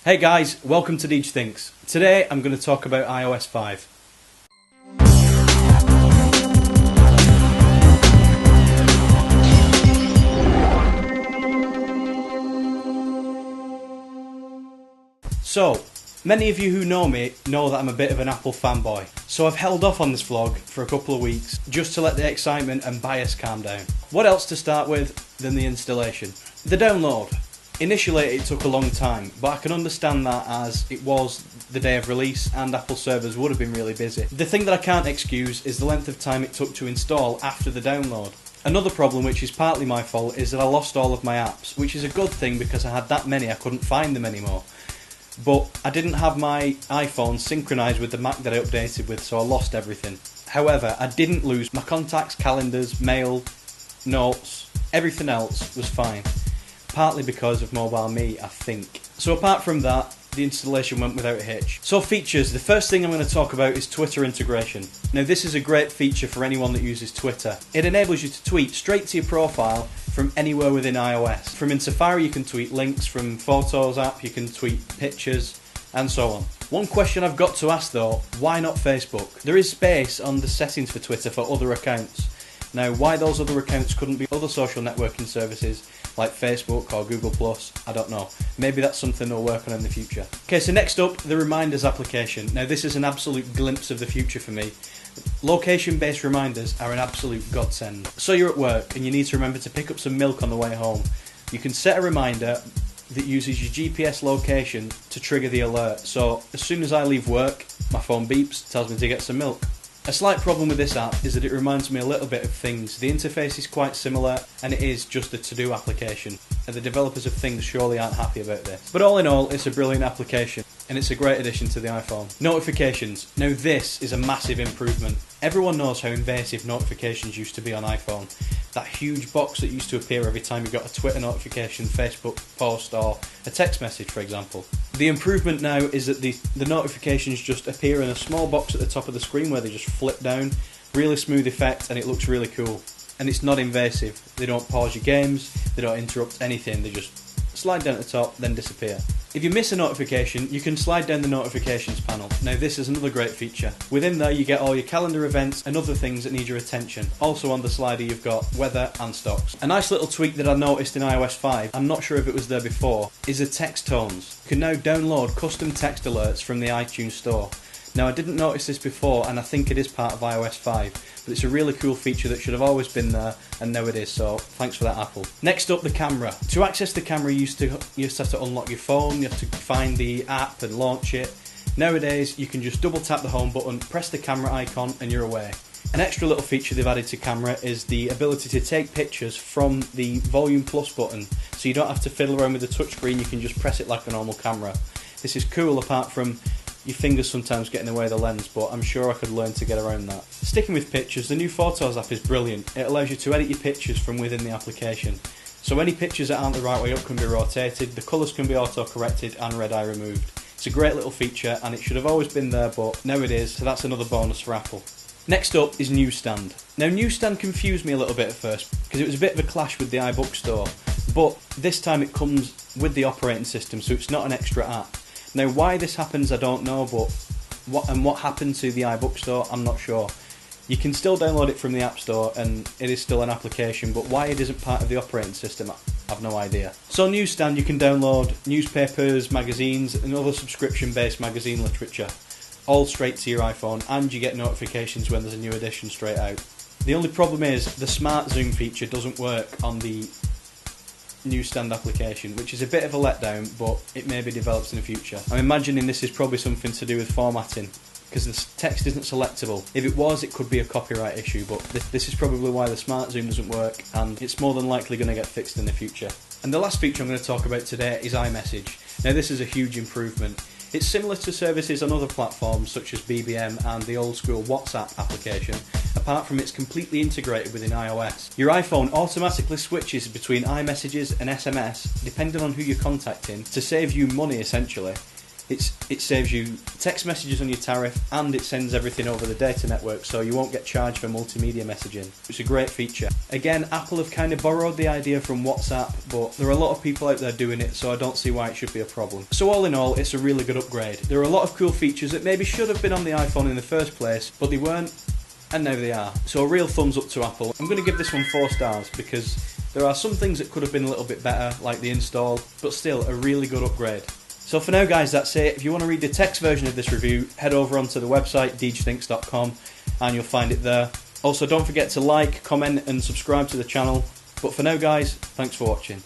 Hey guys, welcome to Deej Thinks. Today I'm going to talk about iOS 5. So, many of you who know me know that I'm a bit of an Apple fanboy, so I've held off on this vlog for a couple of weeks just to let the excitement and bias calm down. What else to start with than the installation? The download. Initially it took a long time, but I can understand that as it was the day of release and Apple servers would have been really busy. The thing that I can't excuse is the length of time it took to install after the download. Another problem, which is partly my fault, is that I lost all of my apps, which is a good thing because I had that many I couldn't find them anymore. But I didn't have my iPhone synchronised with the Mac that I updated with, so I lost everything. However, I didn't lose my contacts, calendars, mail, notes, everything else was fine. Partly because of Mobile Me, I think. So apart from that, the installation went without a hitch. So features, the first thing I'm going to talk about is Twitter integration. Now this is a great feature for anyone that uses Twitter. It enables you to tweet straight to your profile from anywhere within iOS. From in Safari you can tweet links, from Photos app you can tweet pictures, and so on. One question I've got to ask though, why not Facebook? There is space on the settings for Twitter for other accounts. Now why those other accounts couldn't be other social networking services like Facebook or Google+, I don't know. Maybe that's something they'll work on in the future. Okay, so next up, the Reminders application. Now this is an absolute glimpse of the future for me. Location-based reminders are an absolute godsend. So you're at work and you need to remember to pick up some milk on the way home. You can set a reminder that uses your GPS location to trigger the alert. So as soon as I leave work, my phone beeps, tells me to get some milk. A slight problem with this app is that it reminds me a little bit of Things. The interface is quite similar and it is just a to-do application, and the developers of Things surely aren't happy about this. But all in all, it's a brilliant application and it's a great addition to the iPhone. Notifications. Now this is a massive improvement. Everyone knows how invasive notifications used to be on iPhone. That huge box that used to appear every time you got a Twitter notification, Facebook post or a text message, for example. The improvement now is that the notifications just appear in a small box at the top of the screen where they just flip down. Really smooth effect and it looks really cool. And it's not invasive. They don't pause your games, they don't interrupt anything, they just slide down at the top, then disappear. If you miss a notification, you can slide down the notifications panel. Now this is another great feature. Within there you get all your calendar events and other things that need your attention. Also on the slider you've got weather and stocks. A nice little tweak that I noticed in iOS 5, I'm not sure if it was there before, is the text tones. You can now download custom text alerts from the iTunes store. Now I didn't notice this before and I think it is part of iOS 5, but it's a really cool feature that should have always been there and now it is, so thanks for that Apple. Next up, the camera. To access the camera you used to have to unlock your phone, you have to find the app and launch it. Nowadays you can just double tap the home button, press the camera icon and you're away. An extra little feature they've added to camera is the ability to take pictures from the volume plus button, so you don't have to fiddle around with the touchscreen, you can just press it like a normal camera. This is cool apart from your fingers sometimes get in the way of the lens, but I'm sure I could learn to get around that. Sticking with pictures, the new Photos app is brilliant. It allows you to edit your pictures from within the application. So any pictures that aren't the right way up can be rotated, the colours can be auto-corrected and red eye removed. It's a great little feature and it should have always been there, but now it is, so that's another bonus for Apple. Next up is Newsstand. Now Newsstand confused me a little bit at first because it was a bit of a clash with the iBook store, but this time it comes with the operating system, so it's not an extra app. Now why this happens I don't know, but what happened to the iBook store I'm not sure. You can still download it from the App Store and it is still an application, but why it isn't part of the operating system I've no idea. So Newsstand, you can download newspapers, magazines and other subscription based magazine literature all straight to your iPhone, and you get notifications when there's a new edition straight out. The only problem is the smart zoom feature doesn't work on the Newsstand application, which is a bit of a letdown, but it maybe develops in the future. I'm imagining this is probably something to do with formatting, because the text isn't selectable. If it was, it could be a copyright issue, but this is probably why the smart zoom doesn't work, and it's more than likely going to get fixed in the future. And the last feature I'm going to talk about today is iMessage. Now this is a huge improvement. It's similar to services on other platforms such as BBM and the old school WhatsApp application, apart from it's completely integrated within iOS. Your iPhone automatically switches between iMessages and SMS depending on who you're contacting to save you money essentially. It saves you text messages on your tariff, and it sends everything over the data network, so you won't get charged for multimedia messaging. It's a great feature. Again, Apple have kind of borrowed the idea from WhatsApp, but there are a lot of people out there doing it, so I don't see why it should be a problem. So all in all, it's a really good upgrade. There are a lot of cool features that maybe should have been on the iPhone in the first place, but they weren't, and now they are. So a real thumbs up to Apple. I'm going to give this one 4 stars because there are some things that could have been a little bit better, like the install, but still a really good upgrade. So for now guys, that's it. If you want to read the text version of this review, head over onto the website deejthinks.com and you'll find it there. Also, don't forget to like, comment and subscribe to the channel. But for now guys, thanks for watching.